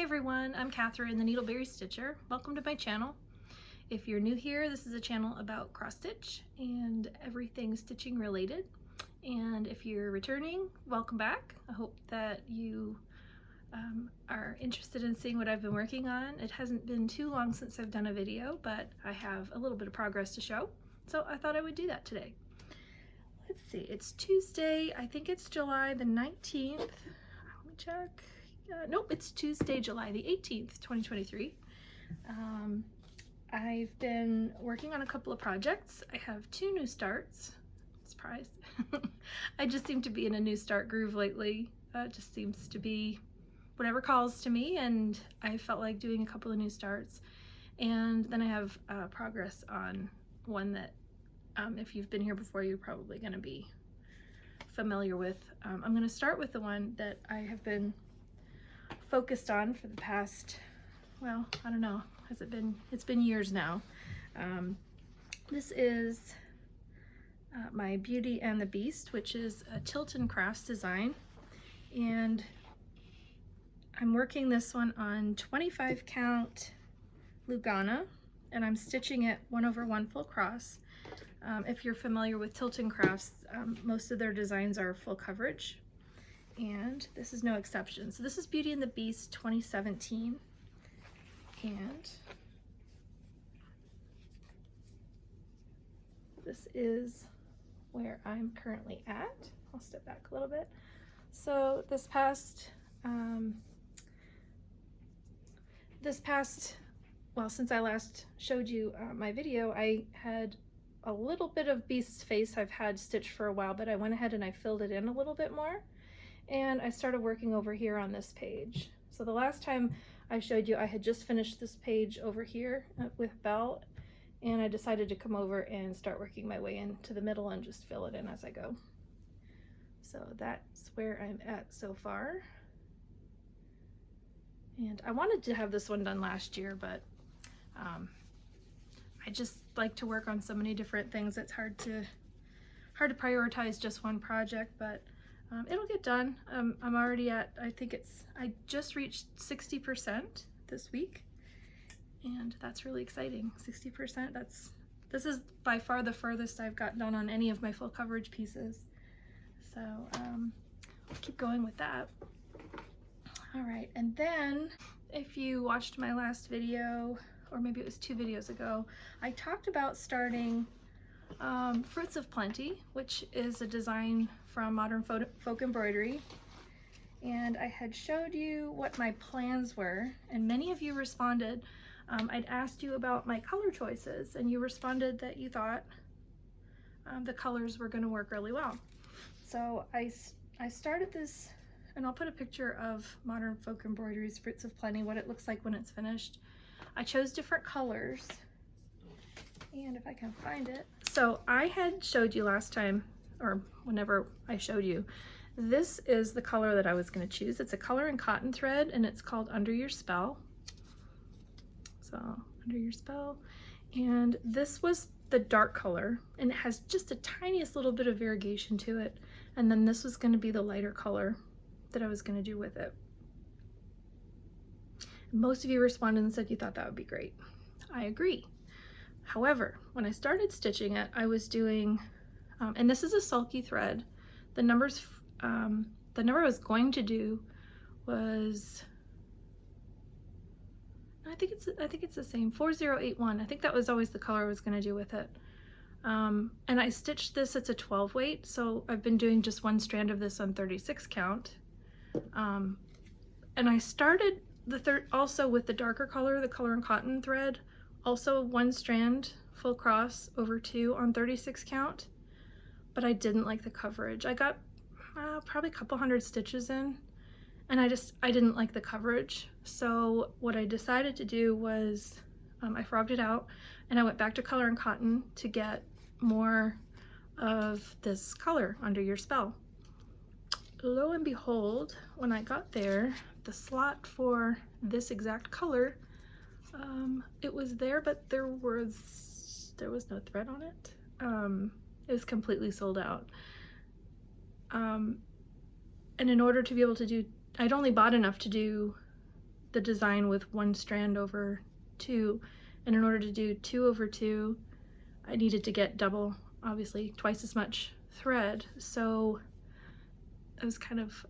everyone, I'm Catherine, the Needleberry Stitcher. Welcome to my channel. If you're new here, this is a channel about cross stitch and everything stitching related. And if you're returning, welcome back. I hope that you are interested in seeing what I've been working on. It hasn't been too long since I've done a video, but I have a little bit of progress to show. So I thought I would do that today. Let's see, it's Tuesday. I think it's July the 19th. Let me check. Nope, it's Tuesday, July the 18th, 2023. I've been working on a couple of projects. I have 2 new starts. Surprise. I just seem to be in a new start groove lately. It just seems to be whatever calls to me, and I felt like doing a couple of new starts. And then I have progress on one that if you've been here before, you're probably going to be familiar with. I'm going to start with the one that I have been focused on for the past, well, I don't know, has it been, it's been years now. This is my Beauty and the Beast, which is a Tilton Crafts design, and I'm working this one on 25 count Lugana, and I'm stitching it 1/1 full cross. If you're familiar with Tilton Crafts, most of their designs are full coverage, and this is no exception. So this is Beauty and the Beast 2017, and this is where I'm currently at. I'll step back a little bit. So this past, well, since I last showed you my video, I had a little bit of Beast's face I've had stitched for a while, but I went ahead and I filled it in a little bit more, and I started working over here on this page. So the last time I showed you, I had just finished this page over here with Belle, and I decided to come over and start working my way into the middle and just fill it in as I go. So that's where I'm at so far. And I wanted to have this one done last year, but I just like to work on so many different things. It's hard to prioritize just one project, but it'll get done. I'm already at, I just reached 60% this week, and that's really exciting. 60%, this is by far the furthest I've got done on any of my full coverage pieces. So I'll keep going with that. All right, and then if you watched my last video, or maybe it was 2 videos ago, I talked about starting Fruits of Plenty, which is a design from Modern Folk Embroidery. And I had showed you what my plans were, and many of you responded. I'd asked you about my color choices, and you responded that you thought the colors were going to work really well. So I started this, and I'll put a picture of Modern Folk Embroidery's Fruits of Plenty, what it looks like when it's finished. I chose different colors, and if I can find it. So I had showed you last time, or whenever I showed you, this is the color that I was going to choose. It's a Colour Cotton thread, and it's called Under Your Spell. So Under Your Spell, and this was the dark color, and it has just a tiniest little bit of variegation to it, and then this was going to be the lighter color that I was going to do with it. Most of you responded and said you thought that would be great. I agree. However, when I started stitching it, I was doing, and this is a Sulky thread. The number I was going to do was, I think it's the same, 4081. I think that was always the color I was going to do with it. And I stitched this, it's a 12 weight, so I've been doing just 1 strand of this on 36 count. And I started also with the darker color, the Colour Cotton thread, also 1 strand full cross over 2 on 36 count, but I didn't like the coverage. I got probably a couple hundred stitches in, and I didn't like the coverage. So what I decided to do was I frogged it out, and I went back to Colour Cotton to get more of this color, Under Your Spell. Lo and behold, when I got there, the slot for this exact color, it was there, but there was no thread on it. It was completely sold out. And in order to be able to do, I'd only bought enough to do the design with 1 strand over 2, and in order to do 2 over 2 I needed to get double, obviously twice as much thread. So I was kind of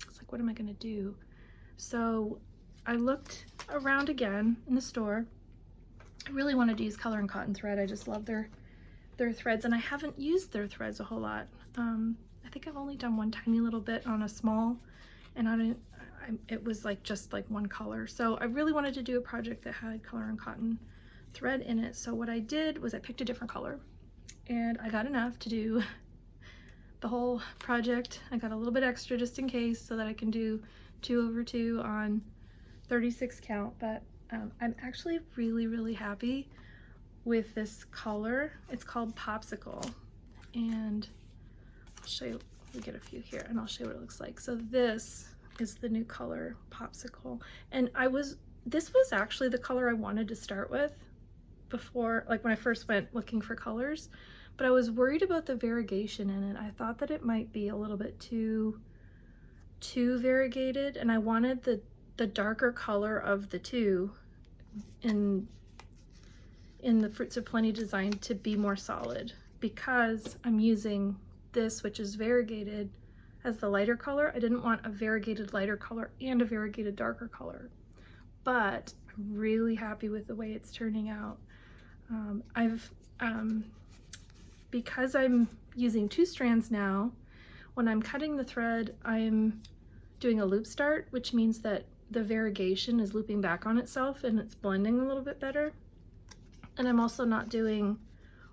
it's like, what am I gonna do? So I looked around again in the store. I really wanted to use Colour Cotton thread. I just love their threads, and I haven't used their threads a whole lot. I think I've only done one tiny little bit on a small, and it was like just like 1 color. So I really wanted to do a project that had Colour Cotton thread in it. So what I did was I picked a different color, and I got enough to do the whole project. I got a little bit extra just in case so that I can do 2 over 2 on 36 count, but I'm actually really happy with this color. It's called Popsicle, and I'll show you, we get a few here and I'll show you what it looks like. So this is the new color Popsicle, and this was actually the color I wanted to start with before, like when I first went looking for colors, but I was worried about the variegation in it. I thought that it might be a little bit too variegated, and I wanted the darker color of the two in the Fruits of Plenty design to be more solid, because I'm using this, which is variegated, as the lighter color. I didn't want a variegated lighter color and a variegated darker color, but I'm really happy with the way it's turning out. Because I'm using 2 strands now, when I'm cutting the thread, I'm doing a loop start, which means that the variegation is looping back on itself and it's blending a little bit better. And I'm also not doing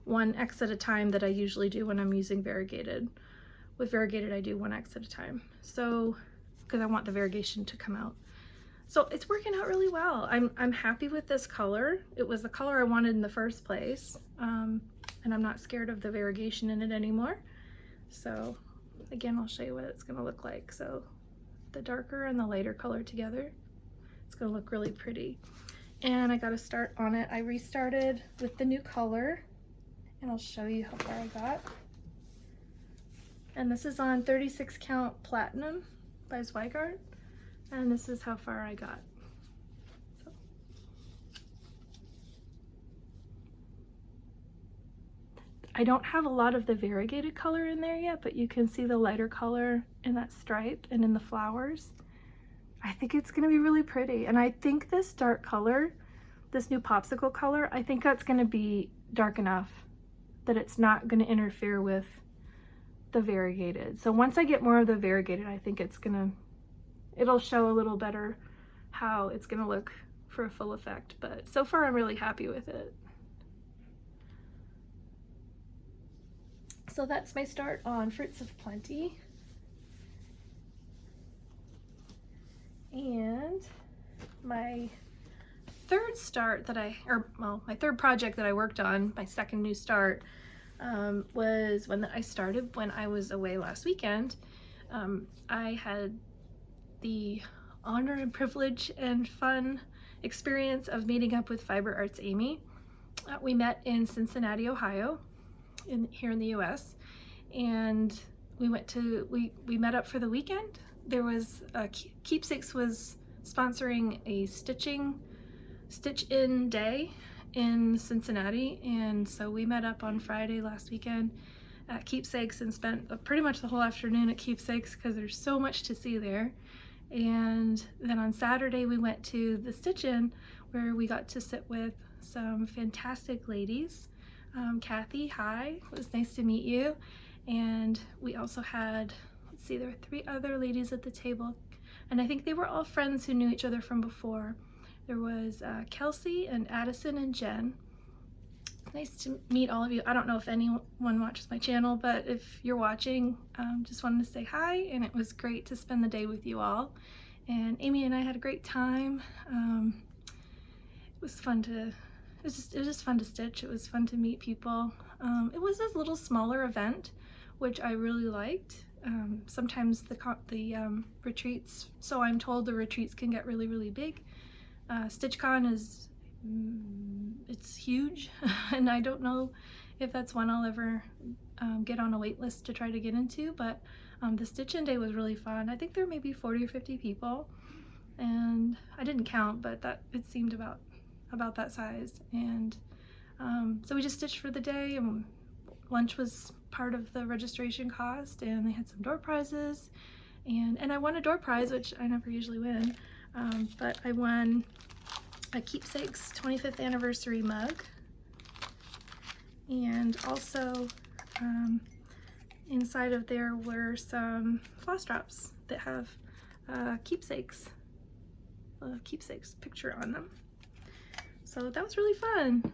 1 X at a time that I usually do when I'm using variegated. With variegated, I do 1 X at a time. So, because I want the variegation to come out. So it's working out really well. I'm happy with this color. It was the color I wanted in the first place. And I'm not scared of the variegation in it anymore. So again, I'll show you what it's gonna look like. So the darker and the lighter color together, it's gonna look really pretty. And I got to start on it. I restarted with the new color, and I'll show you how far I got. And this is on 36 count Platinum by Zweigart, and this is how far I got. So. I don't have a lot of the variegated color in there yet, but you can see the lighter color in that stripe and in the flowers. I think it's gonna be really pretty, and I think this dark color, this new Popsicle color, I think that's gonna be dark enough that it's not gonna interfere with the variegated. So once I get more of the variegated, I think it'll show a little better how it's gonna look for a full effect, but so far I'm really happy with it. So that's my start on Fruits of Plenty. And my third start my third project that I worked on, my second new start, was when I started when I was away last weekend. I had the honor and privilege and fun experience of meeting up with Fiber Arts Amy. We met in Cincinnati, Ohio, here in the US, and we met up for the weekend. There was Keepsakes was sponsoring a stitch-in day in Cincinnati, and so we met up on Friday last weekend at Keepsakes and spent pretty much the whole afternoon at Keepsakes because there's so much to see there. And then on Saturday we went to the stitch-in, where we got to sit with some fantastic ladies. Kathy, hi, it was nice to meet you. And we also had, let's see, there were 3 other ladies at the table, and I think they were all friends who knew each other from before. There was Kelsey and Addison and Jen. Nice to meet all of you. I don't know if anyone watches my channel, but if you're watching, just wanted to say hi, and it was great to spend the day with you all. And Amy and I had a great time. It was fun to, it was just fun to stitch. It was fun to meet people. It was this little smaller event, which I really liked. Sometimes the retreats, so I'm told the retreats can get really big. StitchCon is, it's huge, and I don't know if that's one I'll ever get on a wait list to try to get into, but the Stitch-In Day was really fun. I think there may be 40 or 50 people, and I didn't count, but that it seemed about that size. And so we just stitched for the day, and lunch was part of the registration cost, and they had some door prizes, and I won a door prize, which I never usually win, but I won a Keepsakes 25th anniversary mug, and also inside of there were some floss drops that have Keepsakes picture on them. So that was really fun.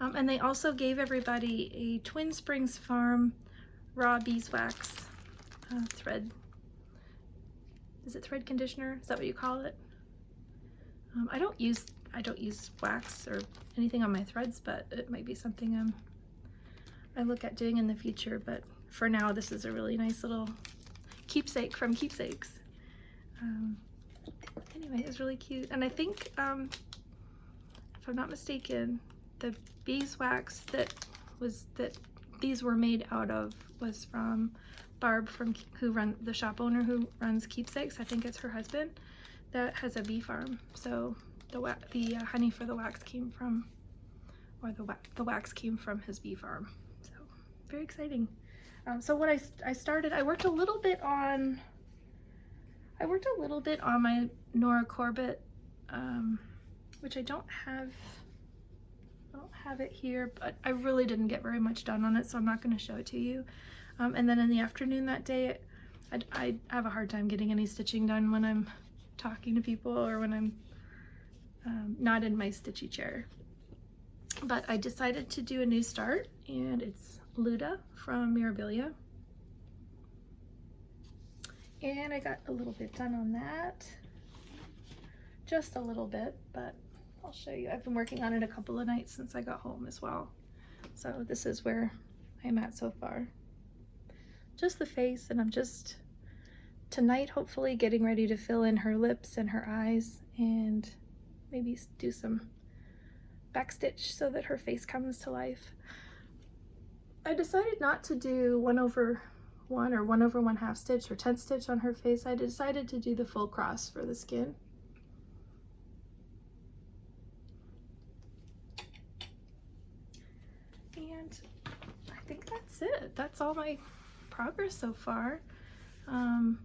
And they also gave everybody a Twin Springs Farm raw beeswax thread. Is it thread conditioner? Is that what you call it? I don't use wax or anything on my threads, but it might be something I look at doing in the future. But for now, this is a really nice little keepsake from Keepsakes. Anyway, it was really cute, and I think if I'm not mistaken, the beeswax that these were made out of was from Barb, the shop owner who runs Keepsakes. I think it's her husband that has a bee farm. So the honey for the wax came from, or the wax came from his bee farm. So very exciting. So what I worked a little bit on my Nora Corbett, which I don't have it here, but I really didn't get very much done on it, so I'm not going to show it to you. And then in the afternoon that day, I have a hard time getting any stitching done when I'm talking to people or when I'm not in my stitchy chair. But I decided to do a new start, and it's Luda from Mirabilia. And I got a little bit done on that. Just a little bit, but I'll show you. I've been working on it a couple of nights since I got home as well. So this is where I'm at so far. Just the face, and I'm just tonight hopefully getting ready to fill in her lips and her eyes and maybe do some backstitch so that her face comes to life. I decided not to do 1/1 or 1/1/2 stitch or 10th stitch on her face. I decided to do the full cross for the skin. And I think that's it. That's all my progress so far. Trying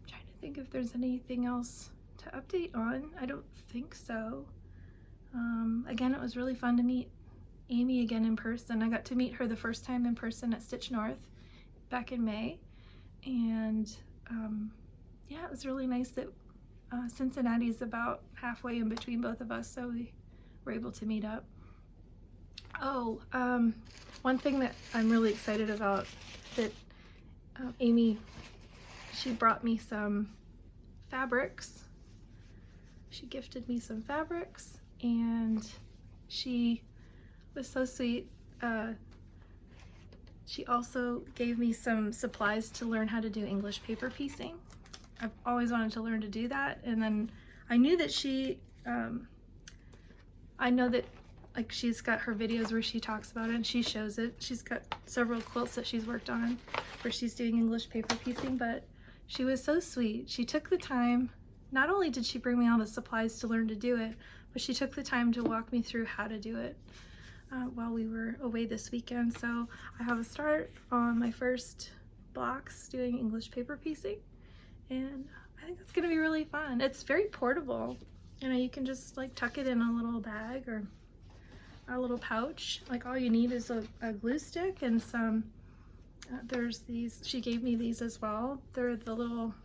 to think if there's anything else to update on. I don't think so. Again, it was really fun to meet Amy again in person. I got to meet her the first time in person at Stitch North back in May, and yeah, it was really nice that Cincinnati's about halfway in between both of us, so we were able to meet up. Oh, one thing that I'm really excited about, that Amy, she brought me some fabrics. She gifted me some fabrics, and she was so sweet. She also gave me some supplies to learn how to do English paper piecing. I've always wanted to learn to do that, and then I knew that I know that like she's got her videos where she talks about it and she shows it. She's got several quilts that she's worked on where she's doing English paper piecing, but she was so sweet. She took the time. Not only did she bring me all the supplies to learn to do it, but she took the time to walk me through how to do it while we were away this weekend. So I have a start on my first blocks doing English paper piecing, and I think it's gonna be really fun. It's very portable. You know, you can just like tuck it in a little bag or a little pouch. Like all you need is a glue stick and some, there's these, she gave me these as well. They're the little,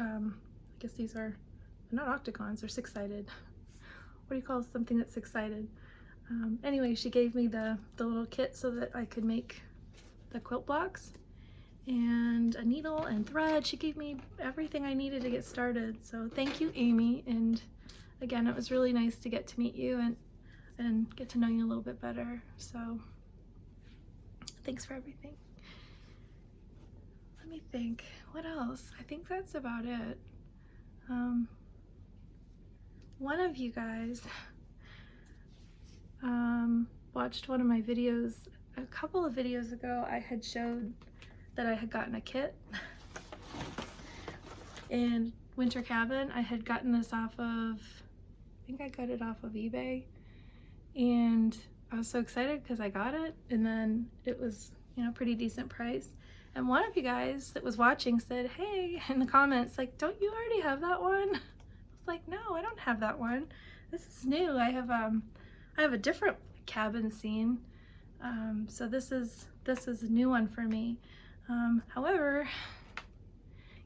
I guess these are not octagons, they're six-sided. What do you call something that's six-sided? Anyway, she gave me the little kit so that I could make the quilt blocks, and a needle and thread. She gave me everything I needed to get started. So thank you, Amy. And again, it was really nice to get to meet you and get to know you a little bit better. So thanks for everything. Let me think, what else? I think that's about it. One of you guys watched one of my videos a couple of videos ago. I had showed that I had gotten a kit, And Winter Cabin, I had gotten this off of, I think I got it off of eBay, and I was so excited because I got it, and then it was, you know, pretty decent price. And one of you guys that was watching said, hey, in the comments, like, don't you already have that one? I was like, no, I don't have that one. This is new. I have a different cabin scene. So this is a new one for me. However,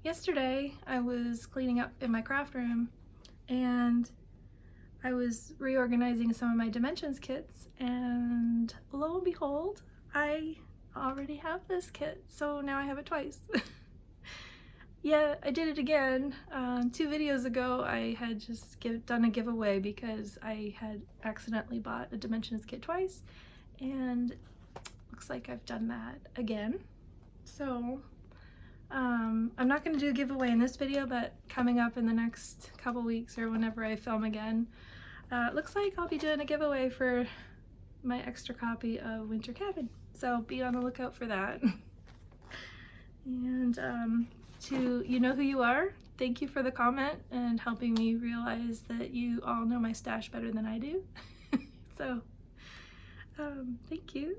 yesterday I was cleaning up in my craft room and I was reorganizing some of my Dimensions kits, and lo and behold, I already have this kit, so now I have it twice. Yeah, I did it again. 2 videos ago I had just done a giveaway because I had accidentally bought a Dimensions kit twice, and looks like I've done that again. So I'm not going to do a giveaway in this video, but coming up in the next couple weeks or whenever I film again, looks like I'll be doing a giveaway for my extra copy of Winter Cabin. So be on the lookout for that. And to you know who you are, thank you for the comment and helping me realize that you all know my stash better than I do. So thank you.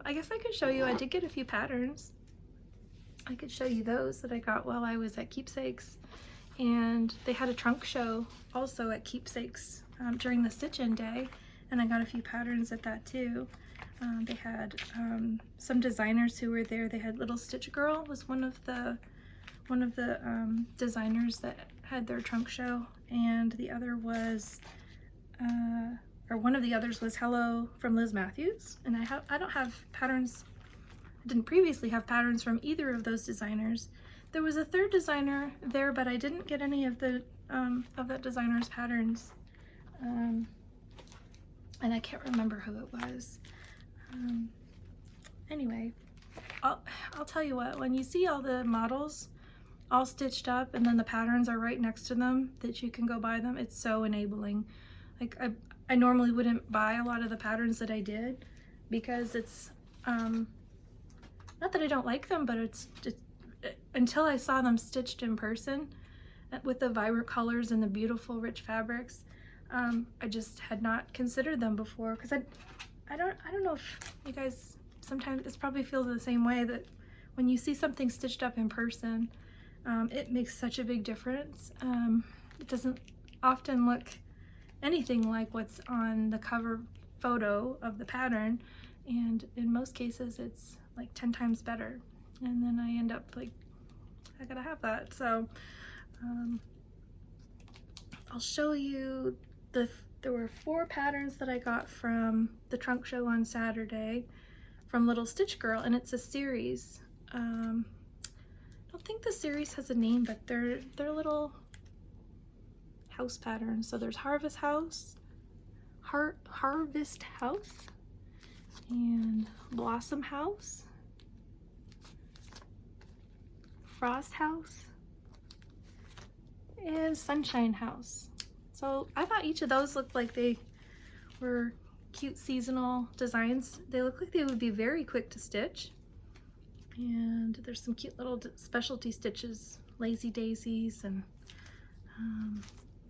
I guess I could show you, I did get a few patterns. I could show you those that I got while I was at Keepsakes, and they had a trunk show also at Keepsakes during the stitch-in day, and I got a few patterns at that too. They had some designers who were there. They had Little Stitch Girl was one of the designers that had their trunk show, and the other was or one of the others was Hello from Liz Matthews, and I don't have patterns. I didn't previously have patterns from either of those designers. There was a third designer there, but I didn't get any of the of that designer's patterns, and I can't remember who it was. Anyway, I'll tell you what, when you see all the models all stitched up and then the patterns are right next to them that you can go buy them, it's so enabling. Like I normally wouldn't buy a lot of the patterns that I did because it's not that I don't like them, but it's until I saw them stitched in person with the vibrant colors and the beautiful rich fabrics, I just had not considered them before, because I don't know if you guys, sometimes it probably feels the same way, that when you see something stitched up in person, it makes such a big difference. It doesn't often look anything like what's on the cover photo of the pattern, and in most cases it's like 10 times better, and then I end up like, I gotta have that. So I'll show you there were 4 patterns that I got from the trunk show on Saturday from Little Stitch Girl, and it's a series. I don't think the series has a name, but they're little house patterns. So there's Harvest House, Harvest House, and Blossom House, Frost House, and Sunshine House. So I thought each of those looked like they were cute seasonal designs. They look like they would be very quick to stitch. And there's some cute little specialty stitches, lazy daisies, and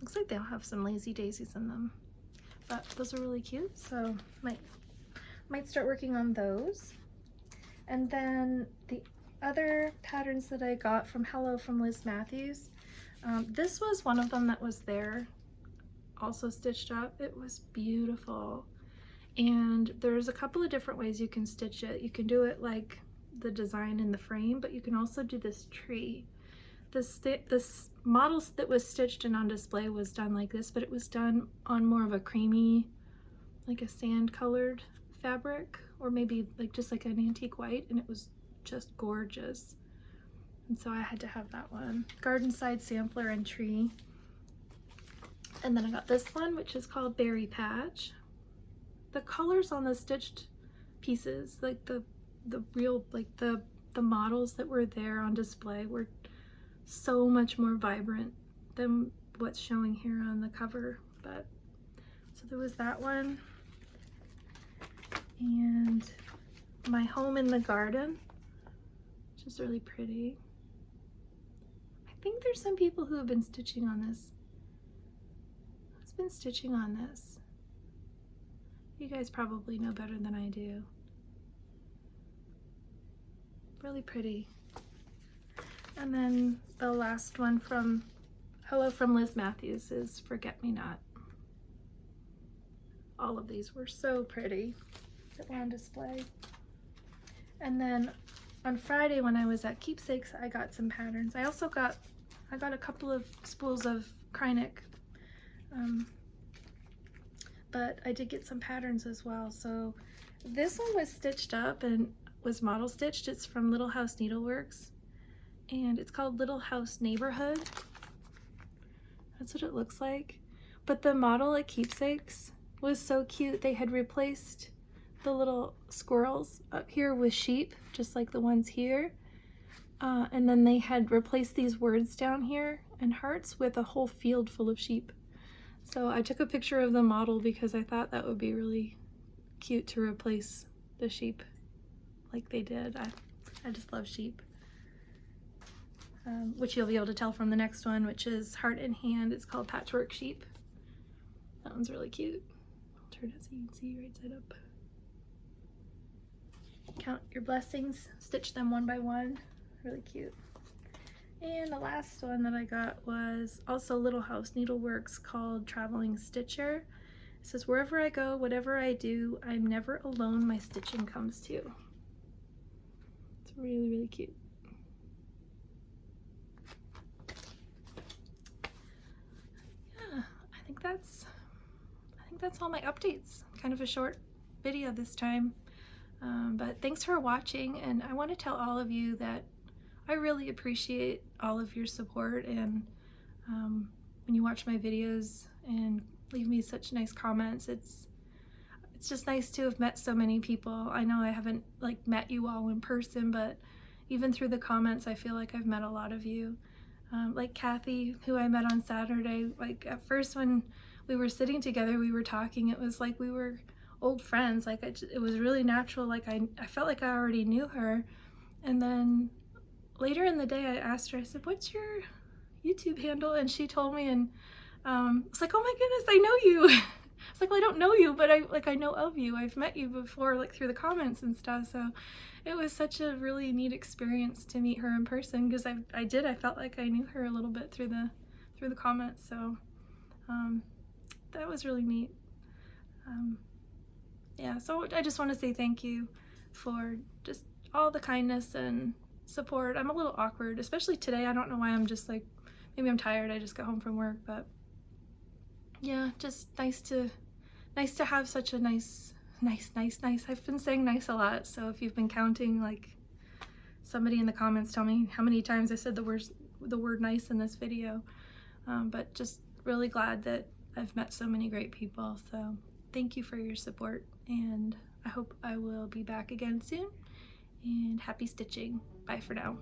looks like they'll have some lazy daisies in them. But those are really cute, so might start working on those. And then the other patterns that I got from Hello from Liz Matthews, this was one of them that was there, also stitched up. It was beautiful, and there's a couple of different ways you can stitch it. You can do it like the design in the frame, but you can also do this tree. This model that was stitched and on display was done like this, but it was done on more of a creamy, like a sand colored fabric, or maybe like just like an antique white, and it was just gorgeous. And so I had to have that one. Garden Side Sampler and Tree. And then I got this one, which is called Berry Patch. The colors on the stitched pieces, like the real, like the models that were there on display, were so much more vibrant than what's showing here on the cover. But so there was that one, and My Home in the Garden, which is really pretty. I think there's some people who have been stitching on this. Who's been stitching on this? You guys probably know better than I do. Really pretty. And then the last one from Hello from Liz Matthews is Forget Me Not. All of these were so pretty that were on display. And then on Friday when I was at Keepsakes, I got some patterns. I also got a couple of spools of Kordek, but I did get some patterns as well. So this one was stitched up and was model stitched. It's from Little House Needleworks, and it's called Little House Neighborhood. That's what it looks like. But the model at Keepsakes was so cute. They had replaced the little squirrels up here with sheep, just like the ones here. And then they had replaced these words down here and hearts with a whole field full of sheep. So I took a picture of the model because I thought that would be really cute to replace the sheep like they did. I just love sheep. Which you'll be able to tell from the next one, which is Heart in Hand. It's called Patchwork Sheep. That one's really cute. I'll turn it so you can see right side up. Count your blessings, stitch them one by one. Really cute. And the last one that I got was also Little House Needleworks, called Traveling Stitcher. It says, wherever I go, whatever I do, I'm never alone, my stitching comes to. It's really, really cute. Yeah, I think that's all my updates. Kind of a short video this time. But thanks for watching, and I want to tell all of you that I really appreciate all of your support, and when you watch my videos and leave me such nice comments, it's just nice to have met so many people. I know I haven't like met you all in person, but even through the comments I feel like I've met a lot of you. Like Kathy, who I met on Saturday. Like at first when we were sitting together, we were talking, it was like we were old friends. Like it was really natural. Like I felt like I already knew her. And then later in the day I asked her, I said, what's your YouTube handle? And she told me, and it's like, oh my goodness, I know you. It's like, well, I don't know you, but I know of you. I've met you before, like through the comments and stuff. So it was such a really neat experience to meet her in person, because I felt like I knew her a little bit through the comments. So that was really neat. Yeah, so I just want to say thank you for just all the kindness and support. I'm a little awkward, especially today. I don't know why. I'm just like, maybe I'm tired. I just got home from work, but yeah, just nice to have such a nice. I've been saying nice a lot, so if you've been counting, like, somebody in the comments tell me how many times I said the word nice in this video. But just really glad that I've met so many great people. So thank you for your support, and I hope I will be back again soon, and happy stitching. Bye for now.